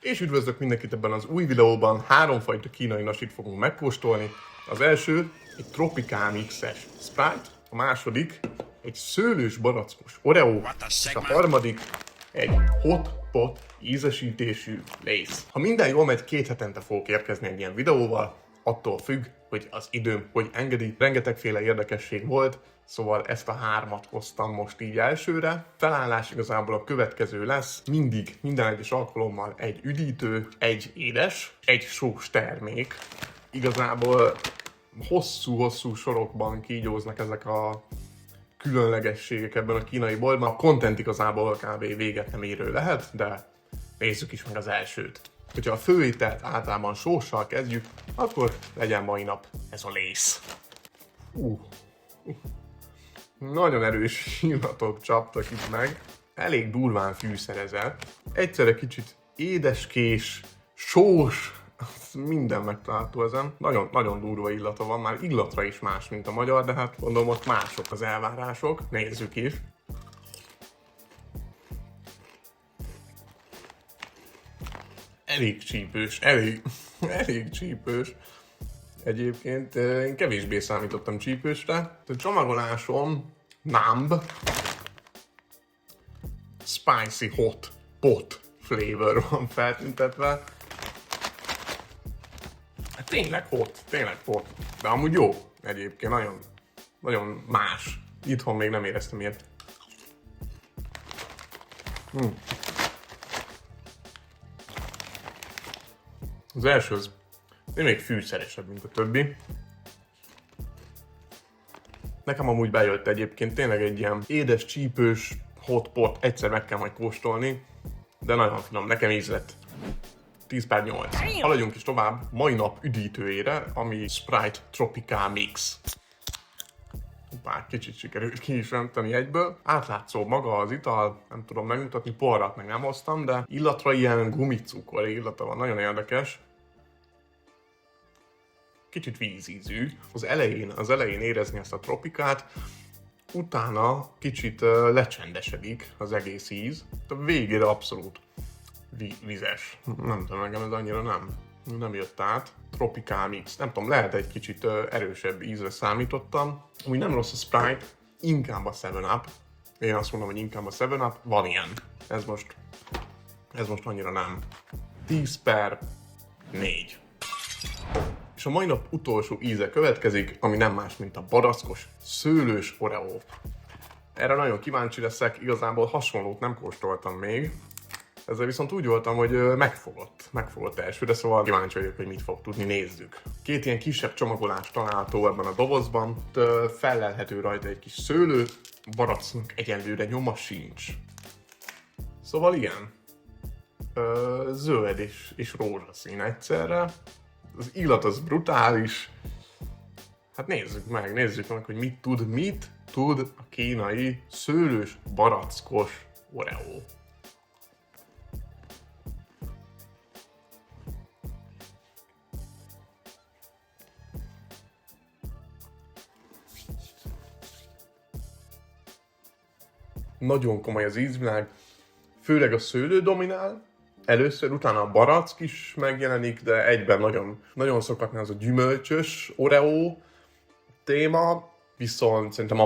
És üdvözlök mindenkit ebben az új videóban. 3 fajta kínai nasit fogunk megkóstolni. Az első egy Tropical Mix-es Sprite, a második egy szőlős barackos Oreo, és a harmadik egy Hot Pot ízesítésű Lay's. Ha minden jól megy, 2 hetente fogok érkezni egy ilyen videóval, attól függ, hogy az időm hogy engedi. Rengetegféle érdekesség volt, szóval ezt a 3-at hoztam most így elsőre. Felállás igazából a következő lesz. Mindig, minden egyes alkalommal egy üdítő, egy édes, egy sós termék. Igazából hosszú-hosszú sorokban kígyóznak ezek a különlegességek ebben a kínai boltban. A content igazából kb. Véget nem érő lehet, de nézzük is meg az elsőt. Hogyha a főételt általában sóssal kezdjük, akkor legyen mai nap ez a Lay's. Nagyon erős illatok csaptak itt meg. Elég durván fűszerezett. Egyszerre kicsit édeskés, sós, minden megtalálható ezen. Nagyon, nagyon durva illata van, már illatra is más, mint a magyar, de hát gondolom ott mások az elvárások. Nézzük is. Elég csípős, elég csípős. Egyébként én kevésbé számítottam csípősre. A csomagolásom Numb Spicy Hot Pot flavor van feltüntetve. Tényleg hot. De amúgy jó egyébként, nagyon más. Itthon még nem éreztem ilyet. Az első az még fűszeresebb, mint a többi. Nekem amúgy bejött egyébként tényleg egy ilyen édes, csípős hot pot, egyszer meg kell majd kóstolni, de nagyon finom, nekem ízlett. 10/8. Haladjunk is tovább mai nap üdítőjére, ami Sprite Tropical Mix. Hoppá, kicsit sikerült ki is önteni egyből. Átlátszó maga az ital, nem tudom megmutatni, porrat meg nem hoztam, de illatra ilyen gumicukor illata van, nagyon érdekes. Kicsit vízízű. Az elején érezni ezt a tropikát, utána kicsit lecsendesedik az egész íz, a végére abszolút vizes. Nem tudom, nekem ez annyira nem jött át. Tropical Mix. Nem tudom, lehet egy kicsit erősebb ízre számítottam. Úgy nem rossz a Sprite, inkább a 7-Up. Én azt mondom, hogy inkább a 7-Up. Van ilyen. Ez most annyira nem. 10/4. És a mai nap utolsó íze következik, ami nem más, mint a barackos, szőlős Oreo. Erre nagyon kíváncsi leszek, igazából hasonlót nem kóstoltam még. Ezzel viszont úgy voltam, hogy megfogott elsőre, szóval kíváncsi vagyok, hogy mit fog tudni, nézzük. 2 ilyen kisebb csomagolás található ebben a dobozban, fellelhető rajta egy kis szőlő, baracknak egyelőre nyoma sincs. Szóval igen, zöld és rózsaszín egyszerre. Az illat az brutális. Hát nézzük meg, hogy mit tud a kínai szőlős barackos Oreo. Nagyon komoly az ízvilág, főleg a szőlő dominál. Először, utána a barack is megjelenik, de egyben nagyon szokatlan az a gyümölcsös Oreo téma, viszont szerintem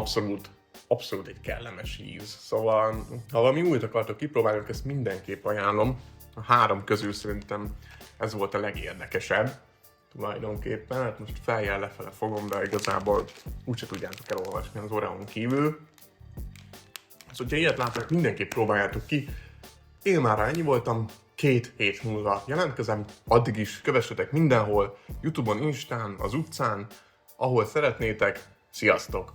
abszolút egy kellemes íz. Szóval, ha valami újat akartok kipróbálni, ezt mindenképp ajánlom. A 3 közül szerintem ez volt a legérdekesebb tulajdonképpen. Hát most feljel lefele fogom, de igazából úgyse tudjátok elolvasni az Oreón kívül. Szóval, ha ilyet látnak, mindenképp próbáljátok ki. Én már ennyi voltam, 2 hét múlva jelentkezem, addig is kövessetek mindenhol, YouTube-on, Instán, az utcán, ahol szeretnétek. Sziasztok!